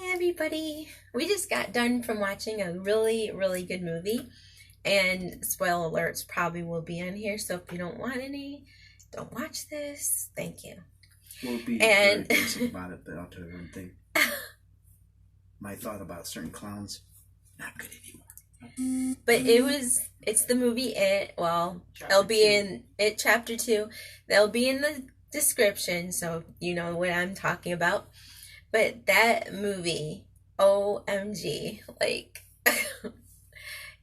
Hi everybody! We just got done from watching a really, really good movie, and spoiler alerts probably will be on here, so if you don't want any, don't watch this. Thank you. We'll be And very basic about it, but I'll tell you one thing. My thought about certain clowns, not good anymore. but it's the movie It. Well, it'll be in It Chapter 2. They'll be in the description, so you know what I'm talking about. But that movie, OMG, like,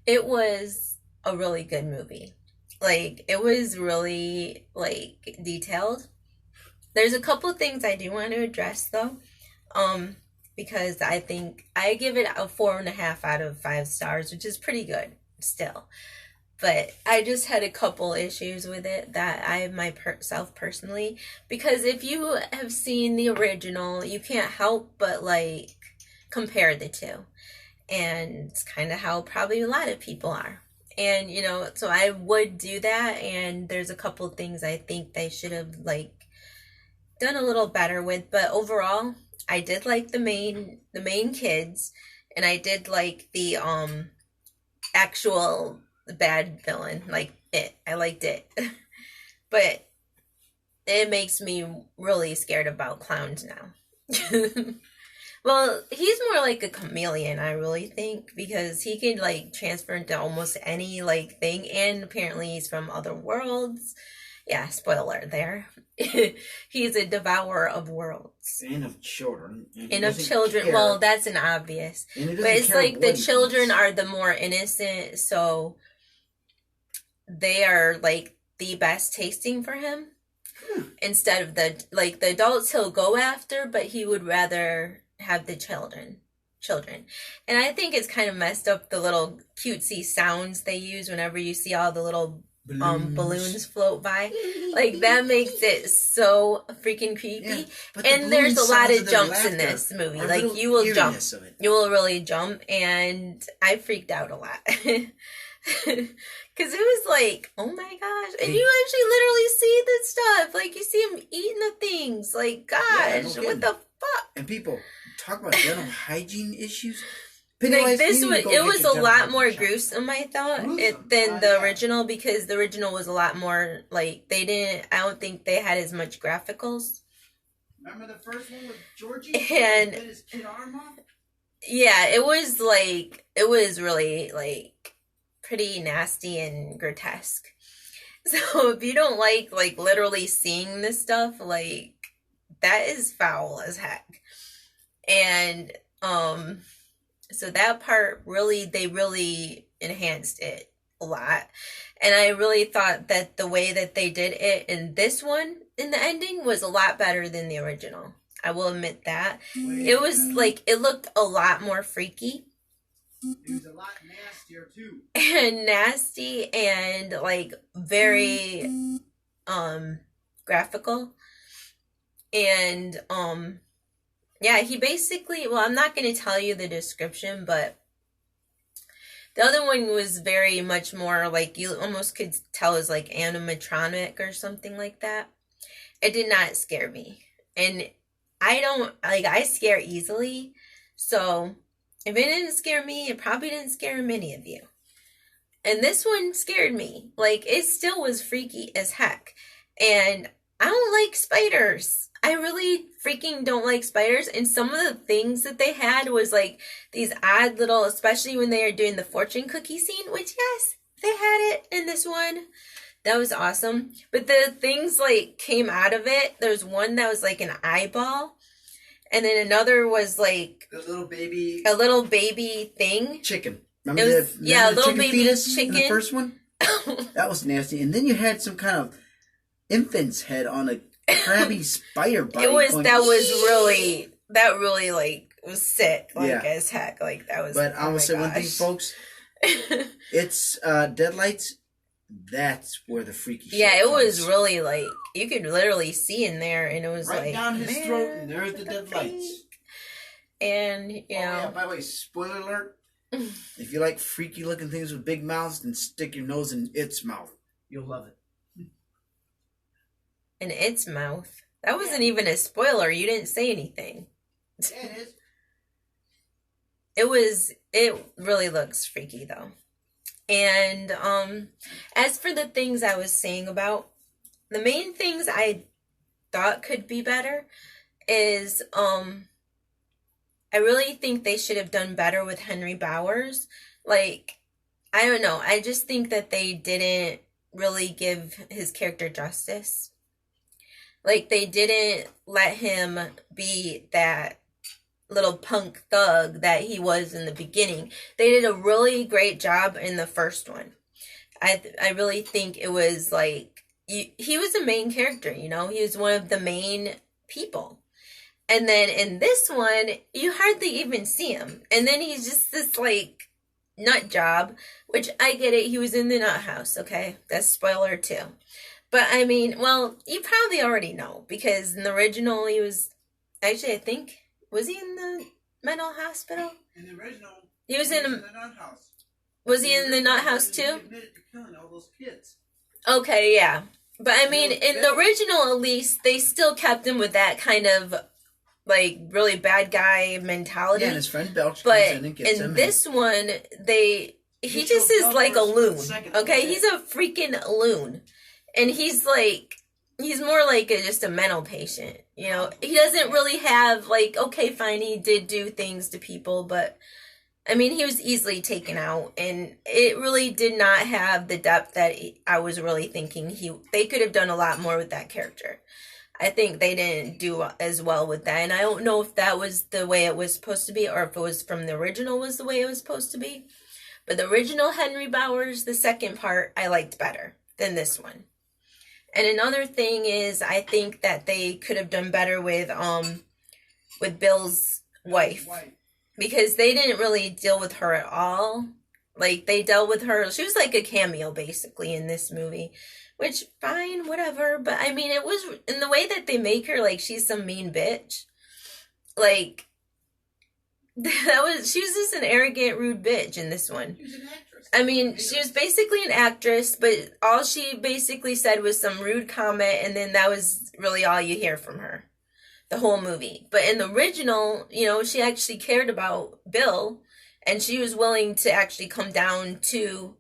it was a really good movie. Like, it was really, like, detailed. There's a couple things I do want to address, though, because I think I give it a 4.5 out of 5 stars, which is pretty good still. But I just had a couple issues with it that I have myself personally, because if you have seen the original, you can't help but like compare the two, and it's kind of how probably a lot of people are. And you know, so I would do that, and there's a couple things I think they should have like done a little better with, but overall, I did like the main kids, and I did like the actual bad villain, like It. I liked It. But it makes me really scared about clowns now. Well, he's more like a chameleon, I really think, because he can like transfer into almost any like thing, and apparently he's from other worlds. Yeah, spoiler there. He's a devourer of worlds. And of children. And of children. Care. Well, that's an obvious. But it's like the children are the more innocent, so they are like the best tasting for him. Instead of the adults he'll go after, but he would rather have the children. And I think it's kind of messed up, the little cutesy sounds they use whenever you see all the little balloons float by. Like, that makes it so freaking creepy. Yeah, and there's a lot of jumps in this movie. Like, you will jump. You will really jump, and I freaked out a lot. Because it was like, oh my gosh. And you actually literally see this stuff. Like, you see him eating the things. Like, gosh, yeah, what the fuck? And people talk about dental hygiene issues. Like, it was a lot more gruesome, I thought, than the original, because the original was a lot more, like, I don't think they had as much graphicals. Remember the first one with Georgie? And bit his kid arm off? Yeah, it was really, like, pretty nasty and grotesque. So if you don't like literally seeing this stuff, like, that is foul as heck. And so that part they really enhanced it a lot. And I really thought that the way that they did it in this one, in the ending, was a lot better than the original. I will admit that. It was like, it looked a lot more freaky. It was a lot nastier too. And nasty, and like very graphical. And yeah, he basically, well, I'm not going to tell you the description, but the other one was very much more like, you almost could tell is like animatronic or something like that. It did not scare me. And I scare easily. So if it didn't scare me, it probably didn't scare many of you. And this one scared me. Like, it still was freaky as heck. And I don't like spiders. I really freaking don't like spiders. And some of the things that they had was like these odd little, especially when they are doing the fortune cookie scene, which, yes, they had it in this one. That was awesome. But the things like came out of it. There was one that was like an eyeball. And then another was like a little baby thing. Chicken. A little baby chicken. In the first one? That was nasty. And then you had some kind of infant's head on a crabby spider bite. That really like was sick, like, yeah, as heck. Like, that was. But I will say one thing, folks. It's Deadlights. That's where the freaky shit it comes. was really like, you could literally see in there, and it was right like down his throat, and there's the Deadlights. And you know. Yeah, by the way, spoiler alert. If you like freaky looking things with big mouths, then stick your nose in its mouth. You'll love it. In its mouth? That wasn't even a spoiler. You didn't say anything. Yeah, it is. it really looks freaky though. And as for the things I was saying about, the main things I thought could be better is I really think they should have done better with Henry Bowers. Like, I don't know. I just think that they didn't really give his character justice. Like, they didn't let him be that little punk thug that he was in the beginning. They did a really great job in the first one. I really think it was like he was the main character, you know? He was one of the main people. And then in this one, you hardly even see him. And then he's just this like nut job, which I get it. He was in the nut house, okay? That's spoiler too. But I mean, well, you probably already know because in the original he was actually I think was he in the mental hospital? In the original, he was in the nut house. Was he in the nut house too? He admitted to killing all those kids. Okay, yeah. But I mean, in the original, at least, they still kept him with that kind of, like, really bad guy mentality. Yeah, and his friend Belch comes in and gets him. But in this one, he just is like a loon. Okay? He's a freaking loon. And he's like, he's more like just a mental patient. You know? He doesn't really have, like, okay, fine, he did do things to people, but I mean, he was easily taken out, and it really did not have the depth that I was really thinking they could have done a lot more with that character. I think they didn't do as well with that, and I don't know if that was the way it was supposed to be, or if it was from the original was the way it was supposed to be. But the original Henry Bowers, the second part, I liked better than this one. And another thing is, I think that they could have done better with Bill's wife. Because they didn't really deal with her at all. Like, they dealt with her. She was like a cameo, basically, in this movie. Which, fine, whatever. But, I mean, it was in the way that they make her, like, she's some mean bitch. Like, she was just an arrogant, rude bitch in this one. She was an actress. I mean, she was basically an actress, but all she basically said was some rude comment, and then that was really all you hear from her. The whole movie. But in the original, you know, she actually cared about Bill, and she was willing to actually come down to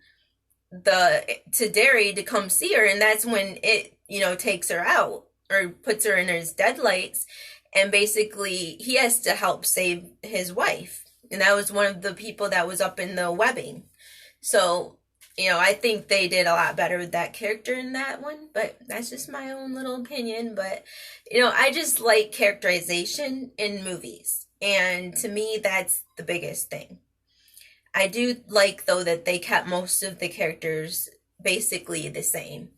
Derry to come see her, and that's when it, you know, takes her out or puts her in his deadlights, and basically he has to help save his wife, and that was one of the people that was up in the webbing. So, you know, I think they did a lot better with that character in that one, but that's just my own little opinion. But, you know, I just like characterization in movies, and to me, that's the biggest thing. I do like, though, that they kept most of the characters basically the same.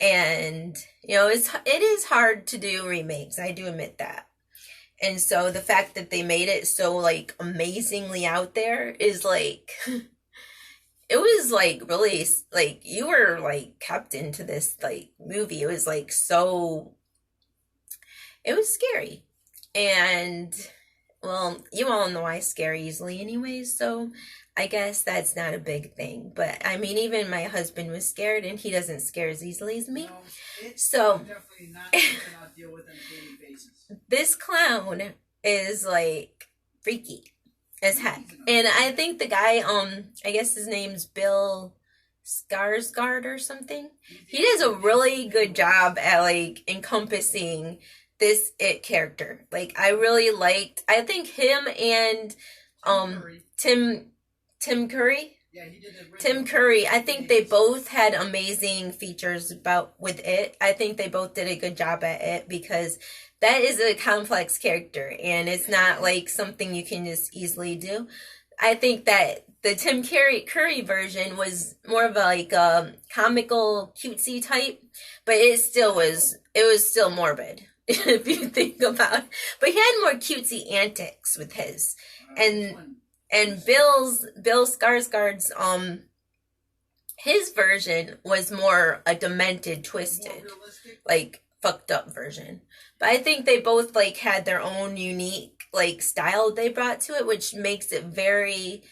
And, you know, it is hard to do remakes, I do admit that. And so the fact that they made it so, like, amazingly out there is, like... It was, like, really, like, you were, like, kept into this, like, movie. It was, like, so, it was scary. And, well, you all know I scare easily anyways, so I guess that's not a big thing. But, I mean, even my husband was scared, and he doesn't scare as easily as me. No, so, definitely not something I'll deal with on a daily basis. This clown is, like, freaky as heck. And I think the guy, I guess his name's Bill Skarsgård or something. He does a really good job at, like, encompassing this it character. Like, I really liked, I think him and Tim Curry. Yeah, he did Tim Curry. I think they both had amazing features with it. I think they both did a good job at it because that is a complex character, and it's not like something you can just easily do. I think that the Tim Curry version was more of a, like, comical, cutesy type, but it was still morbid, if you think about it. But he had more cutesy antics with his. And Bill Skarsgård's, his version was more a demented, twisted, like, fucked up version. But I think they both, like, had their own unique, like, style they brought to it, which makes it very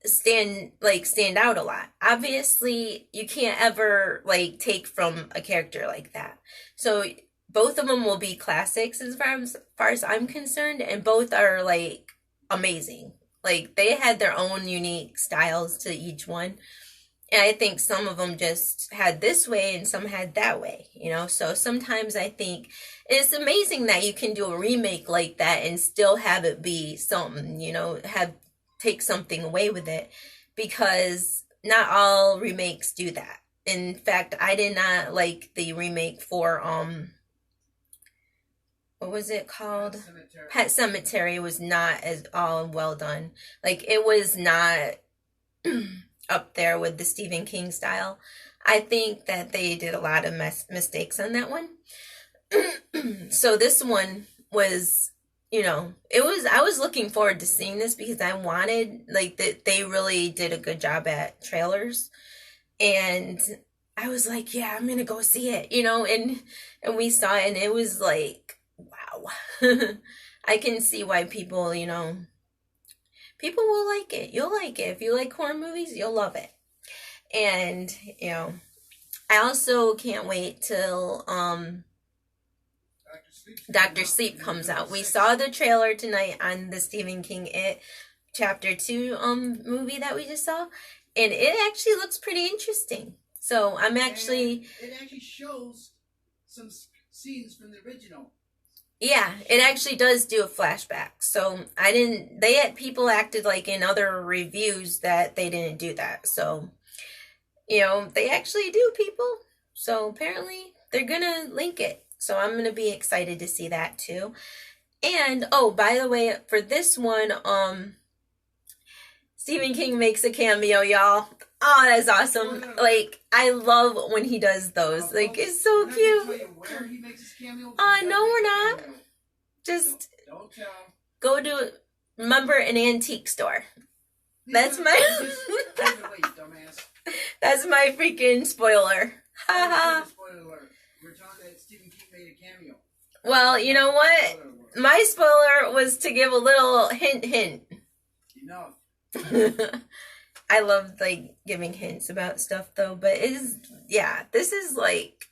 stand out a lot. Obviously, you can't ever, like, take from a character like that. So both of them will be classics as far as I'm concerned, and both are, like, amazing. Like, they had their own unique styles to each one. And I think some of them just had this way and some had that way, you know? So sometimes I think it's amazing that you can do a remake like that and still have it be something, you know, have take something away with it, because not all remakes do that. In fact, I did not like the remake for what was it called? Pet Cemetery was not as all well done. Like, it was not up there with the Stephen King style. I think that they did a lot of mistakes on that one. So this one was, you know, it was, I was looking forward to seeing this because I wanted, like, that they really did a good job at trailers. And I was like, yeah, I'm gonna go see it, you know, and we saw it and it was like, wow. I can see why people, you know, people will like it. You'll like it. If you like horror movies, you'll love it. And, you know, I also can't wait till Doctor Sleep comes out. We saw the trailer tonight on the Stephen King It Chapter 2 movie that we just saw, and it actually looks pretty interesting. So I'm actually, and it actually shows some scenes from the original. Yeah, it actually does do a flashback. So I didn't, they had, people acted like in other reviews that they didn't do that. So, you know, they actually do, people. So apparently they're gonna link it. So I'm gonna be excited to see that too. And oh, by the way, for this one, Stephen King makes a cameo, y'all. Oh, that's awesome. Like, I love when he does those. Like, it's so cute. No, we're not. Just go to, remember, an antique store. That's my that's my freaking spoiler. Haha. We're talking that Stephen King made a cameo. Well, you know what? My spoiler was to give a little hint. Enough. I love, like, giving hints about stuff though, but this is like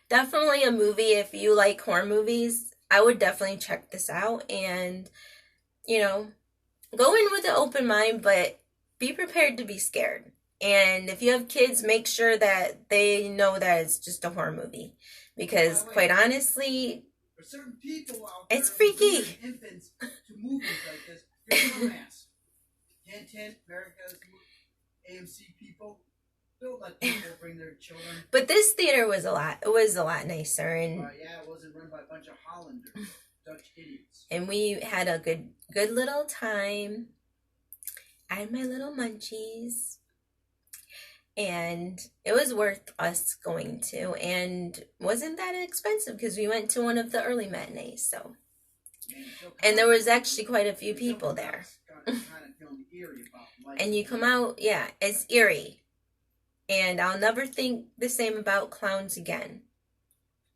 definitely a movie. If you like horror movies, I would definitely check this out, and, you know, go in with an open mind, but be prepared to be scared. And if you have kids, make sure that they know that it's just a horror movie, because quite honestly, for certain people out there, it's freaky. Infants to movies like this, you're dumbass. 10, America's AMC people, don't let people bring their children. But this theater was a lot nicer, and yeah, it wasn't run by a bunch of Hollanders, Dutch idiots. And we had a good little time. I had my little munchies, and it was worth us going to, and wasn't that expensive because we went to one of the early matinees. So, and there was actually quite a few people there. And you come out, yeah, it's eerie. And I'll never think the same about clowns again.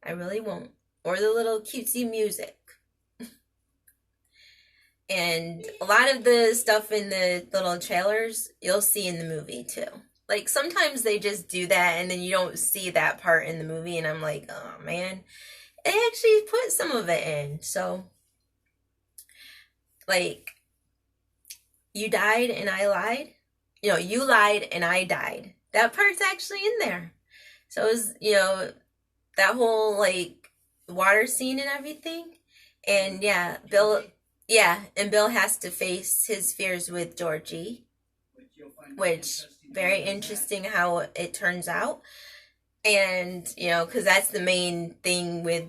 I really won't. Or the little cutesy music. And a lot of the stuff in the little trailers, you'll see in the movie too. Like, sometimes they just do that and then you don't see that part in the movie, and I'm like, oh man. They actually put some of it in. So, like, you died and I lied. You know, you lied and I died. That part's actually in there. So it was, you know, that whole, like, water scene and everything. And yeah, Bill has to face his fears with Georgie, which very interesting how it turns out. And, you know, because that's the main thing with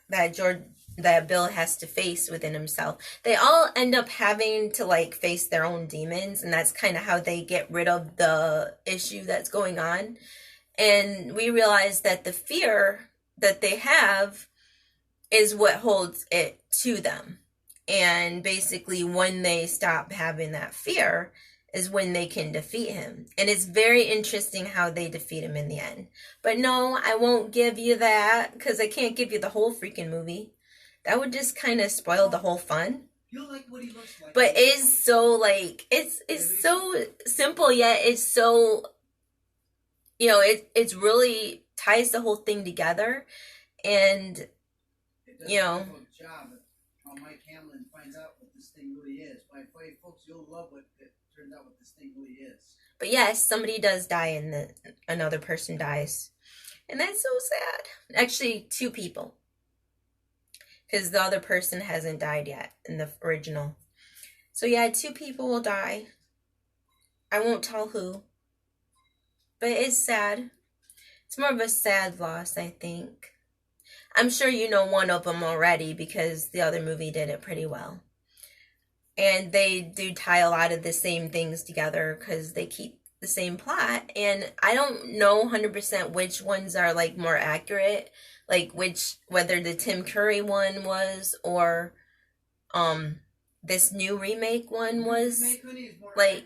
that Bill has to face within himself. They all end up having to, like, face their own demons, and that's kind of how they get rid of the issue that's going on. And we realize that the fear that they have is what holds it to them. And basically, when they stop having that fear is when they can defeat him. And it's very interesting how they defeat him in the end. But no, I won't give you that, because I can't give you the whole freaking movie. That would just kind of spoil the whole fun. You like what he looks like. But it's so, like, it's so simple, yet it's so, you know, it's really ties the whole thing together. And, you know, and finds out what this thing really is. By the way, folks, you'll love what it turns out what this thing really is. But yes, somebody does die and another person dies. And that's so sad. Actually, 2 people. Because the other person hasn't died yet in the original. So yeah, 2 people will die. I won't tell who. But it's sad. It's more of a sad loss, I think. I'm sure you know one of them already because the other movie did it pretty well. And they do tie a lot of the same things together because they keep the same plot. And I don't know 100% which ones are like more accurate. Like whether the Tim Curry one was or this new remake one was. Like,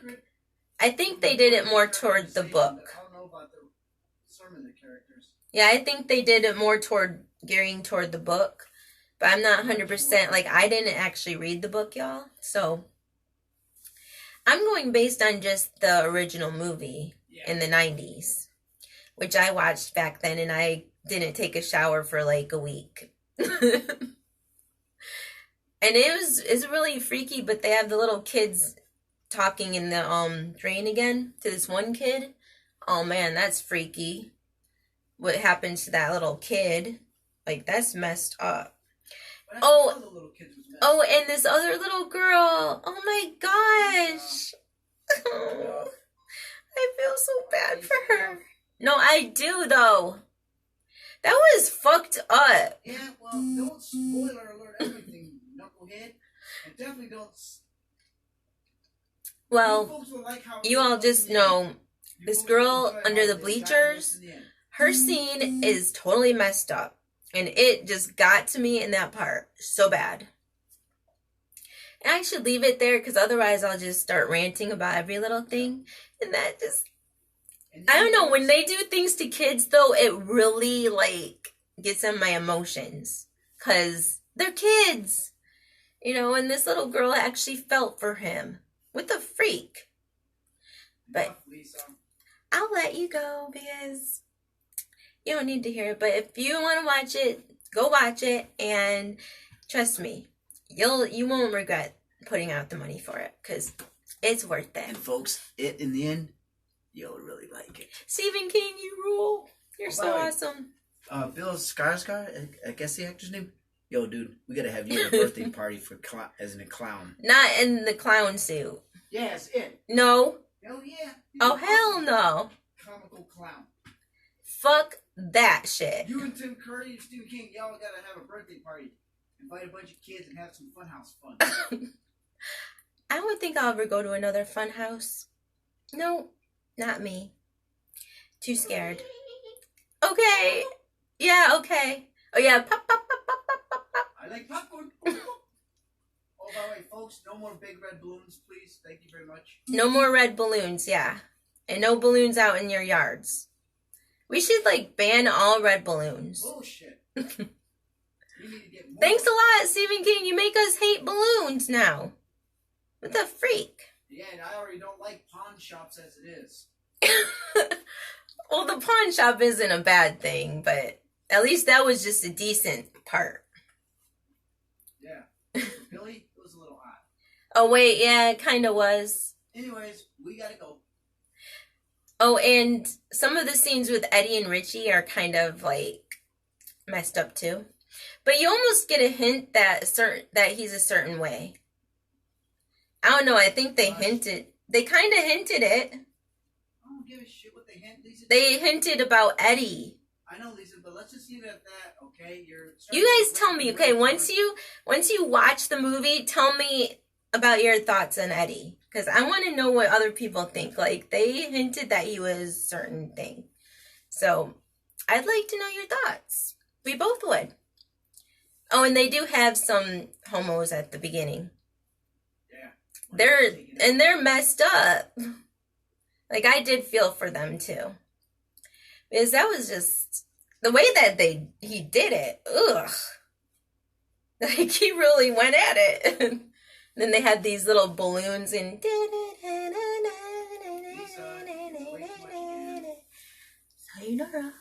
I think they did it more toward the book. I don't know about the sermon, the characters. Yeah, I think they did it more gearing toward the book. But I'm not 100%, like, I didn't actually read the book, y'all. So, I'm going based on just the original movie in the 90s. Which I watched back then, and I didn't take a shower for, like, a week. And it's really freaky, but they have the little kids talking in the drain again to this one kid. Oh, man, that's freaky. What happened to that little kid? Like, that's messed up. Oh, and this other little girl. Oh my gosh. Oh, I feel so bad for her. No, I do though. That was fucked up. Yeah, well, don't spoiler alert everything, knucklehead. And definitely don't. Well, you all just know this girl under the bleachers, her scene is totally messed up. And it just got to me in that part so bad. And I should leave it there because otherwise I'll just start ranting about every little thing. And that just, I don't know, when they do things to kids though, it really like gets in my emotions. Because they're kids. You know, and this little girl actually felt for him. What the freak? But I'll let you go because you don't need to hear it, but if you want to watch it, go watch it, and trust me, you won't regret putting out the money for it, because it's worth it. And folks, in the end, you'll really like it. Stephen King, you rule. You're so awesome. Bill Skarsgård, I guess the actor's name? Yo, dude, we gotta have you at a birthday party as a clown. Not in the clown suit. Yeah, that's it. No. Hell yeah. Oh, hell no. Comical clown. Fuck that shit. You and Tim Curry and Stephen King, y'all gotta have a birthday party. Invite a bunch of kids and have some funhouse fun. I don't think I'll ever go to another funhouse. No, not me. Too scared. Okay. Yeah, okay. Oh yeah, pop, pop, pop, pop, pop, pop, pop. I like popcorn. Oh, by the way, folks, no more big red balloons, please. Thank you very much. No more red balloons, yeah. And no balloons out in your yards. We should, like, ban all red balloons. Bullshit. We need to get more. Thanks a lot, Stephen King. You make us hate balloons now. What the freak? Yeah, and I already don't like pawn shops as it is. Well, the pawn shop isn't a bad thing, but at least that was just a decent part. Yeah. Billy, it was a little hot. Oh, wait, yeah, it kind of was. Anyways, we gotta go. Oh, and some of the scenes with Eddie and Richie are kind of, like, messed up, too. But you almost get a hint that he's a certain way. I don't know, I think they hinted. They kind of hinted it. I don't give a shit what they hint, Lisa. They hinted about Eddie. I know, Lisa, but let's just leave it at that, okay? You guys tell me, okay, once you watch the movie, tell me about your thoughts on Eddie. Because I want to know what other people think. Like, they hinted that he was a certain thing. So, I'd like to know your thoughts. We both would. Oh, and they do have some homos at the beginning. Yeah. They're messed up. Like, I did feel for them, too. Because that was just... The way that he did it. Ugh. Like, he really went at it. Then they had these little balloons and... Sayonara.